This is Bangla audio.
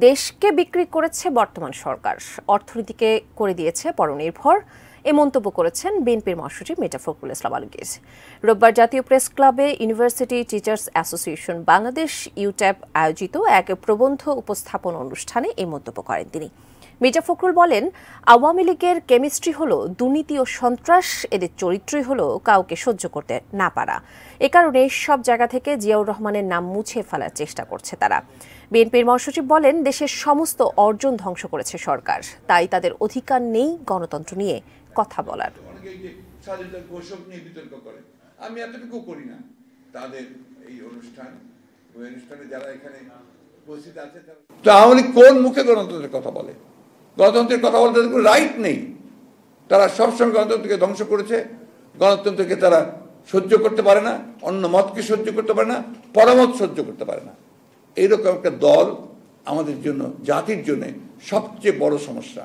দেশকে বিক্রি করেছে বর্তমান সরকার, অর্থনীতিকে করে দিয়েছে পরনির্ভর, এ মন্তব্য করেছেন বিএনপির মহাসচিব মির্জা ফখরুল ইসলাম আলমগীর। রোববার জাতীয় প্রেস ক্লাবে ইউনিভার্সিটি টিচার্স অ্যাসোসিয়েশন বাংলাদেশ ইউট্যাব আয়োজিত এক প্রবন্ধ উপস্থাপন অনুষ্ঠানে এই মন্তব্য করেন তিনি। মির্জা ফখরুল বলেন, আওয়ামী লীগের কেমিস্ট্রি হলো দুর্নীতি ও সন্ত্রাস, এদের চরিত্রই হলো কাউকে সহ্য করতে না পারা। এ কারণে সব জায়গা থেকে জিয়াউর রহমানের নাম মুছে ফেলার চেষ্টা করছে তারা। বিএনপির মহাসচিব বলেন, দেশের সমস্ত অর্জন ধ্বংস করেছে সরকার, তাই তাদের অধিকার নেই গণতন্ত্র নিয়ে কথা বলার। আমি এতটুকু করি না, তাদের এই অনুষ্ঠানে যারা এখানে উপস্থিত আছে তাহলে কোন মুখে গণতন্ত্রের কথা বলে? গণতন্ত্রের কথা বলতে তাদের কোনো রাইট নেই। তারা সবসময় গণতন্ত্রকে ধ্বংস করেছে, গণতন্ত্রকে তারা সহ্য করতে পারে না, অন্য মতকে সহ্য করতে পারে না, পরমত সহ্য করতে পারে না। এইরকম একটা দল আমাদের জন্য, জাতির জন্য সবচেয়ে বড় সমস্যা।